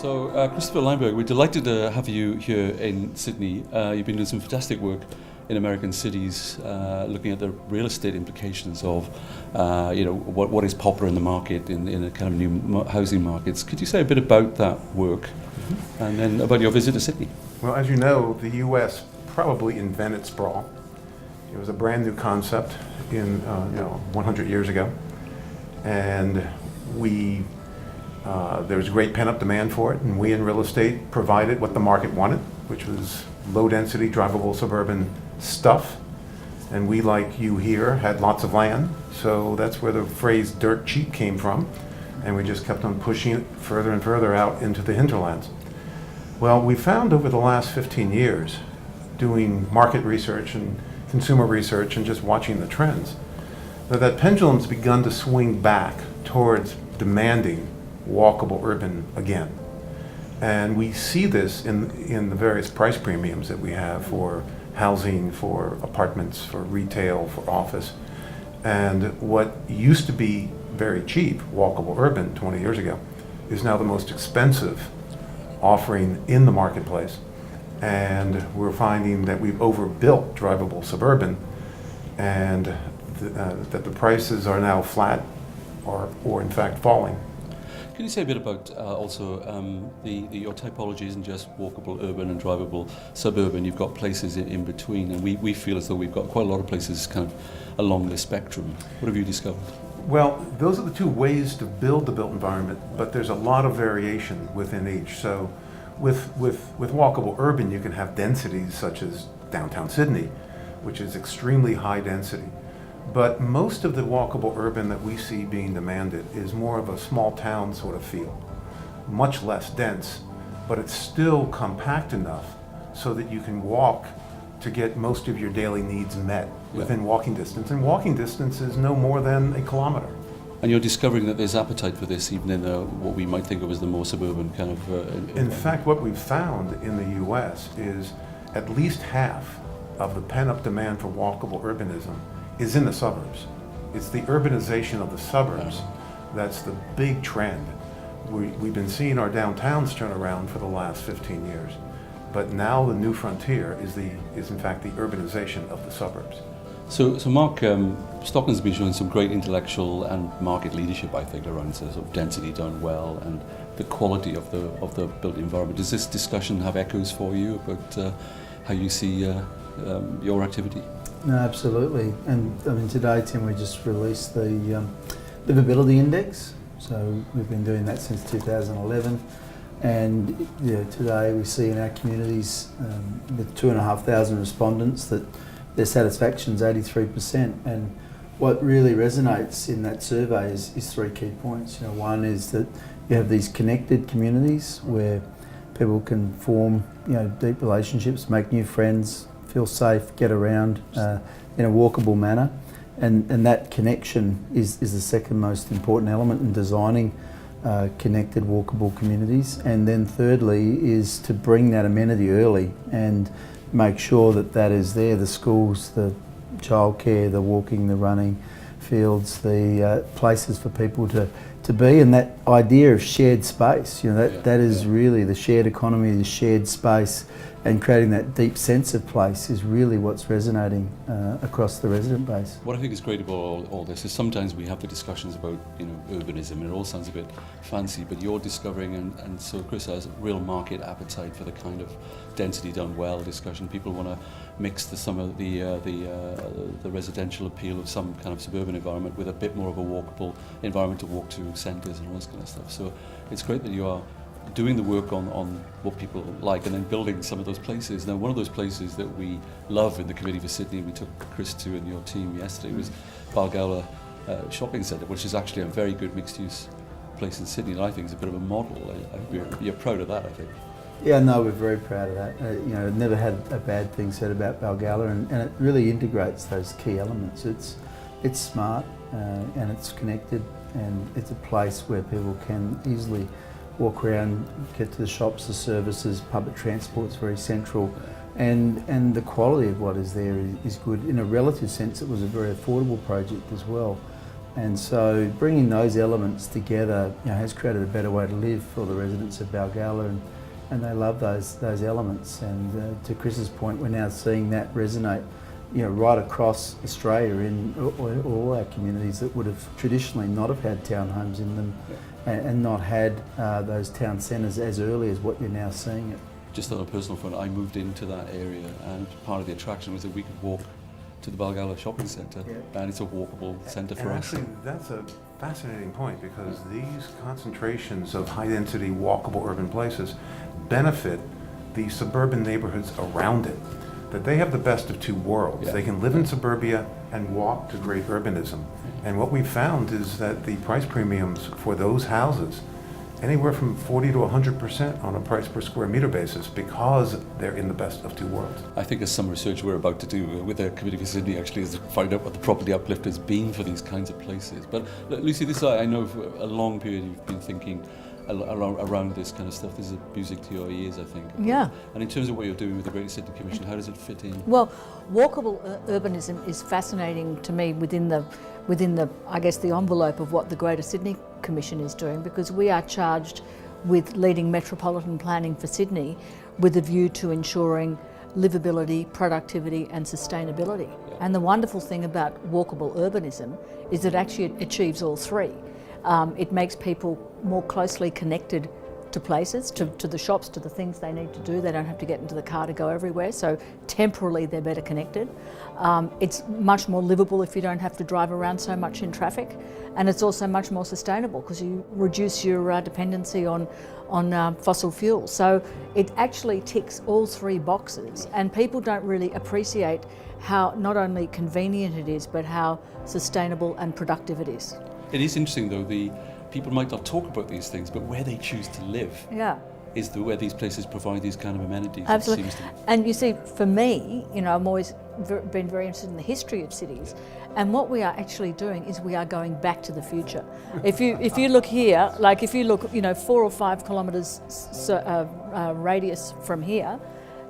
So, Christopher Leinberger, we're delighted to have you here in Sydney. You've been doing some fantastic work in American cities, looking at the real estate implications of, what is popular in the market in a kind of new housing markets. Could you say a bit about that work, and then about your visit to Sydney? Well, as you know, the U.S. probably invented sprawl. It was a brand new concept in 100 years ago, and there was great pent-up demand for it, and we in real estate provided what the market wanted, which was low-density, drivable suburban stuff. And we, like you here, had lots of land, so that's where the phrase dirt cheap came from, and we just kept on pushing it further and further out into the hinterlands. Well, we found over the last 15 years, doing market research and consumer research and just watching the trends, that pendulum's begun to swing back towards demanding walkable urban again. And we see this in the various price premiums that we have for housing, for apartments, for retail, for office. And what used to be very cheap, walkable urban 20 years ago, is now the most expensive offering in the marketplace. And we're finding that we've overbuilt drivable suburban, and that the prices are now flat or in fact falling. Can you say a bit about your typology isn't just walkable urban and drivable suburban, you've got places in between, and we feel as though we've got quite a lot of places kind of along this spectrum. What have you discovered? Well, those are the two ways to build the built environment, but there's a lot of variation within each. So with walkable urban, you can have densities such as downtown Sydney, which is extremely high density. But most of the walkable urban that we see being demanded is more of a small town sort of feel, much less dense, but it's still compact enough so that you can walk to get most of your daily needs met within walking distance. And walking distance is no more than a kilometer. And you're discovering that there's appetite for this even in what we might think of as the more suburban kind of... In fact, what we've found in the U.S. is at least half of the pent-up demand for walkable urbanism is in the suburbs. It's the urbanization of the suburbs that's the big trend. We've been seeing our downtowns turn around for the last 15 years, but now the new frontier is in fact the urbanization of the suburbs. So Mark, Stockland's been showing some great intellectual and market leadership, I think, around sort of density done well and the quality of the built environment. Does this discussion have echoes for you about how you see your activity? No, absolutely. And I mean, today, Tim, we just released the livability index. So we've been doing that since 2011. And today we see in our communities with 2,500 respondents that their satisfaction is 83%. And what really resonates in that survey is three key points. One is that you have these connected communities where people can form deep relationships, make new friends, feel safe, get around in a walkable manner, and that connection is the second most important element in designing connected walkable communities. And then thirdly is to bring that amenity early and make sure that is there, the schools, the childcare, the walking, the running fields, the places for people to be, and that idea of shared space, that is really the shared economy, the shared space, and creating that deep sense of place is really what's resonating across the resident base. What I think is great about all this is sometimes we have the discussions about urbanism, and it all sounds a bit fancy, but you're discovering, and so Chris has real market appetite for the kind of density done well discussion. People want to mix some of the residential appeal of some kind of suburban environment with a bit more of a walkable environment to walk to centres and all this kind of stuff. So it's great that you are doing the work on what people like and then building some of those places. Now, one of those places that we love in the Committee for Sydney, we took Chris to and your team yesterday, was Balgowlah Shopping Centre, which is actually a very good mixed-use place in Sydney, and I think it's a bit of a model. You're proud of that, I think. Yeah, no, we're very proud of that. I've never had a bad thing said about Balgowlah, and it really integrates those key elements. It's smart and it's connected, and it's a place where people can easily walk around, get to the shops, the services, public transport's very central, and the quality of what is there is good. In a relative sense, it was a very affordable project as well. And so bringing those elements together, has created a better way to live for the residents of Balgowlah, and they love those elements. And to Chris's point, we're now seeing that resonate, right across Australia in all our communities that would have traditionally not have had townhomes in them, and not had those town centres as early as what you're now seeing it. Just on a personal front, I moved into that area, and part of the attraction was that we could walk to the Balgowlah shopping centre, and it's a walkable centre for us. Actually, that's a fascinating point, because these concentrations of high-density, walkable urban places benefit the suburban neighborhoods around it. That they have the best of two worlds. Yeah. They can live in suburbia and walk to great urbanism. And what we've found is that the price premiums for those houses, anywhere from 40 to 100% on a price per square meter basis, because they're in the best of two worlds. I think as some research we're about to do with the Committee for Sydney actually is to find out what the property uplift has been for these kinds of places. But Lucy, this I know for a long period you've been thinking around this kind of stuff. This is music to your ears, I think. Yeah. And in terms of what you're doing with the Greater Sydney Commission, how does it fit in? Well, walkable urbanism is fascinating to me within the I guess the envelope of what the Greater Sydney Commission is doing, because we are charged with leading metropolitan planning for Sydney with a view to ensuring livability, productivity and sustainability. Yeah. And the wonderful thing about walkable urbanism is that actually it achieves all three. It makes people more closely connected to places, to the shops, to the things they need to do. They don't have to get into the car to go everywhere, so temporally they're better connected. It's much more livable if you don't have to drive around so much in traffic, and it's also much more sustainable because you reduce your dependency on fossil fuels. So it actually ticks all three boxes, and people don't really appreciate how not only convenient it is, but how sustainable and productive it is. It is interesting though, people might not talk about these things, but where they choose to live is where these places provide these kind of amenities. Absolutely. It seems to me. And you see, for me, I'm always been very interested in the history of cities, and what we are actually doing is we are going back to the future. If you look here, like if you look, 4 or 5 kilometres radius from here,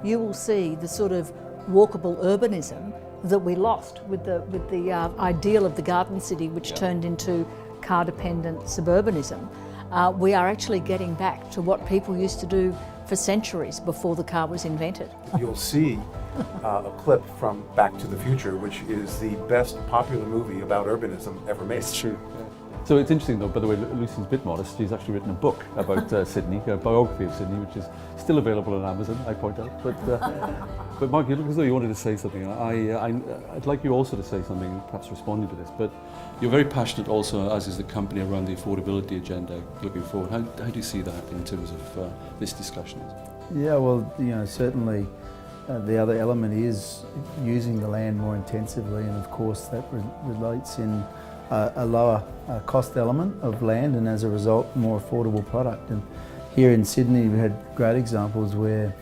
you will see the sort of walkable urbanism that we lost with the ideal of the garden city, which turned into car-dependent suburbanism. We are actually getting back to what people used to do for centuries before the car was invented. You'll see a clip from Back to the Future, which is the best popular movie about urbanism ever made. It's true. Yeah. So it's interesting though, by the way, Lucy's a bit modest. She's actually written a book about Sydney, a biography of Sydney, which is still available on Amazon, I point out. But Mark, you look as though you wanted to say something. I'd like you also to say something, perhaps responding to this. But you're very passionate also, as is the company, around the affordability agenda looking forward. How do you see that in terms of this discussion? Yeah, well, certainly the other element is using the land more intensively, and of course that relates in a lower cost element of land, and as a result more affordable product. And here in Sydney we had great examples where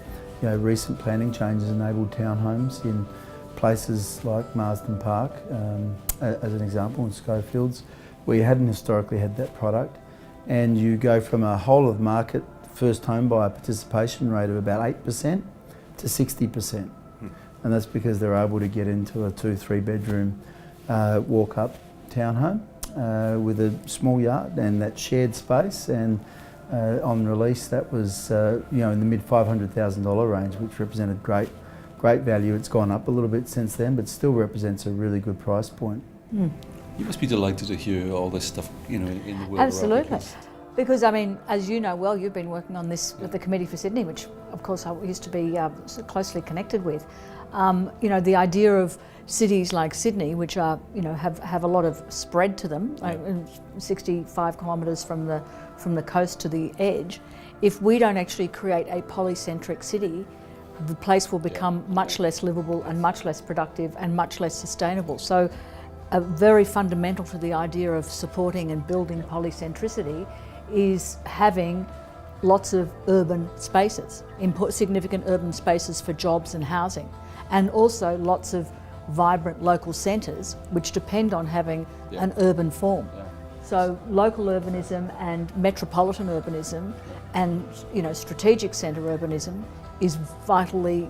recent planning changes enabled townhomes in places like Marsden Park, as an example, in Schofields, where you hadn't historically had that product, and you go from a whole of market first home buyer participation rate of about 8% to 60%. And that's because they're able to get into a 2-3 bedroom walk-up townhome with a small yard and that shared space, and on release that was in the mid $500,000 range, which represented great value. It's gone up a little bit since then, but still represents a really good price point. You must be delighted to hear all this stuff, in the world. Absolutely. Because, as you know well, you've been working on this with the Committee for Sydney, which of course I used to be so closely connected with. The idea of cities like Sydney, which are, have a lot of spread to them, 65 kilometres from the coast to the edge. If we don't actually create a polycentric city, the place will become much less livable and much less productive and much less sustainable. So, very fundamental to the idea of supporting and building polycentricity is having lots of urban spaces, significant urban spaces for jobs and housing, and also lots of vibrant local centres which depend on having an urban form. So local urbanism and metropolitan urbanism and strategic centre urbanism is vitally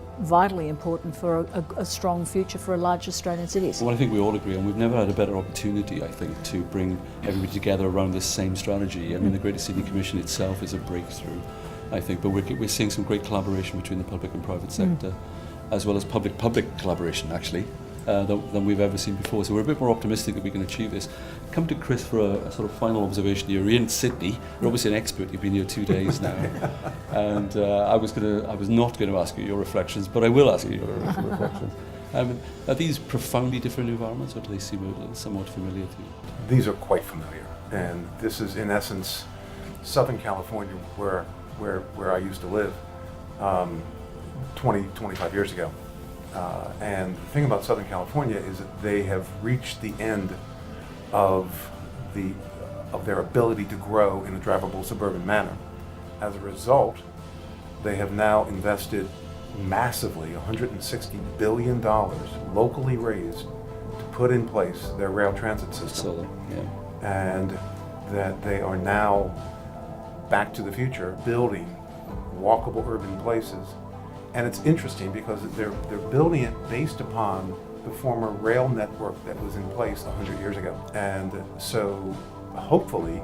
important for a strong future for a large Australian cities. Well, I think we all agree, and we've never had a better opportunity, I think, to bring everybody together around this same strategy. I mean, the Greater Sydney Commission itself is a breakthrough, I think, but we're seeing some great collaboration between the public and private sector, as well as public collaboration, actually, than we've ever seen before. So we're a bit more optimistic that we can achieve this. Come to Chris for a sort of final observation. You're in Sydney. You're obviously an expert. You've been here 2 days now, and I was not going to ask you your reflections, but I will ask you your reflections. Are these profoundly different environments, or do they seem somewhat familiar to you? These are quite familiar, and this is in essence Southern California, where I used to live 25 years ago. And the thing about Southern California is that they have reached the end of their ability to grow in a drivable suburban manner. As a result, they have now invested massively, $160 billion locally raised to put in place their rail transit system. So, yeah. And that they are now back to the future, building walkable urban places. And it's interesting because they're building it based upon the former rail network that was in place 100 years ago. And so hopefully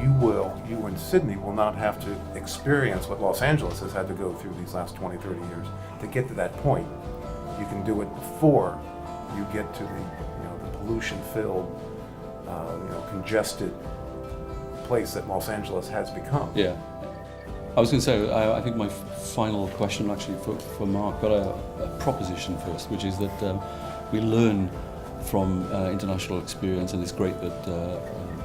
you in Sydney will not have to experience what Los Angeles has had to go through these last 20, 30 years to get to that point. You can do it before you get to the pollution-filled, congested place that Los Angeles has become. Yeah. I was going to say, I think my final question actually for Mark, got a proposition first, which is that we learn from international experience, and it's great that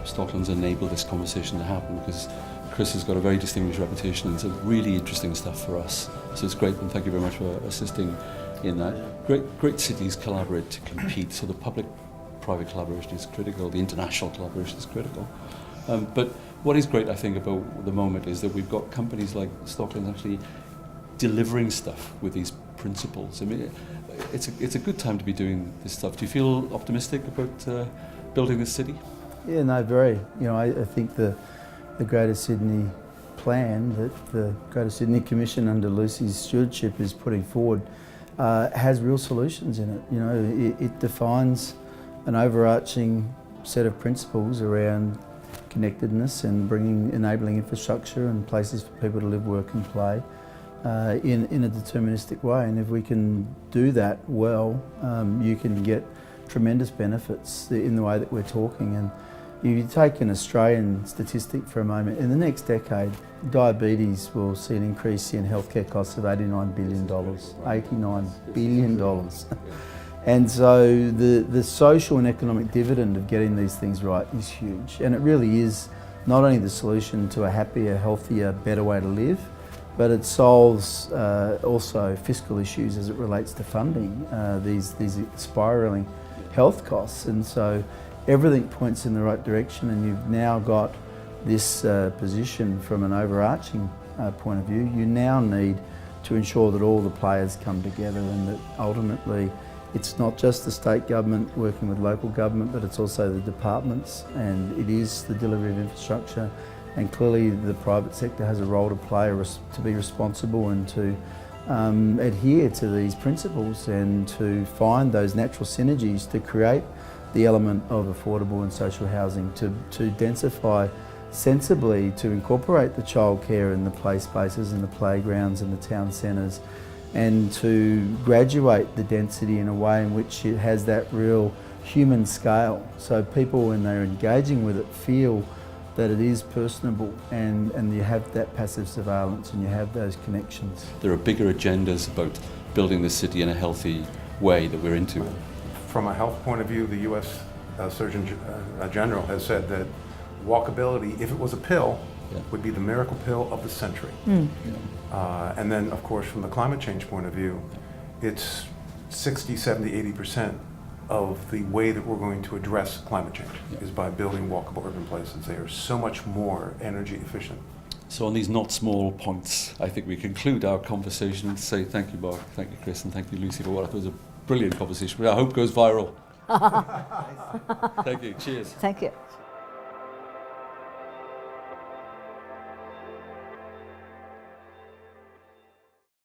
Stockland's enabled this conversation to happen, because Chris has got a very distinguished reputation and it's really interesting stuff for us. So it's great, and thank you very much for assisting in that. Great cities collaborate to compete, so the public-private collaboration is critical, the international collaboration is critical. But what is great, I think, about the moment is that we've got companies like Stockland actually delivering stuff with these principles. I mean, it's a good time to be doing this stuff. Do you feel optimistic about building this city? Yeah, no, very. I think the Greater Sydney plan that the Greater Sydney Commission under Lucy's stewardship is putting forward has real solutions in it. It defines an overarching set of principles around connectedness and enabling infrastructure and places for people to live, work and play in a deterministic way. And if we can do that well, you can get tremendous benefits in the way that we're talking. And if you take an Australian statistic for a moment, in the next decade, diabetes will see an increase in healthcare costs of $89 billion. $89 billion. And so the social and economic dividend of getting these things right is huge. And it really is not only the solution to a happier, healthier, better way to live, but it solves also fiscal issues as it relates to funding these spiralling health costs. And so everything points in the right direction, and you've now got this position from an overarching point of view. You now need to ensure that all the players come together, and that ultimately it's not just the state government working with local government, but it's also the departments, and it is the delivery of infrastructure. And clearly the private sector has a role to play, to be responsible and to adhere to these principles and to find those natural synergies to create the element of affordable and social housing, to densify sensibly, to incorporate the childcare and the play spaces and the playgrounds and the town centres, and to graduate the density in a way in which it has that real human scale. So people, when they're engaging with it, feel that it is personable, and you have that passive surveillance and you have those connections. There are bigger agendas about building this city in a healthy way that we're into. From a health point of view, the U.S. Surgeon General has said that walkability, if it was a pill, would be the miracle pill of the century. And then, of course, from the climate change point of view, it's 60, 70, 80% of the way that we're going to address climate change is by building walkable urban places. They are so much more energy efficient. So on these not small points, I think we conclude our conversation and say thank you, Mark, thank you, Chris, and thank you, Lucy, for what I thought was a brilliant conversation, which I hope goes viral. Thank you. Cheers. Thank you.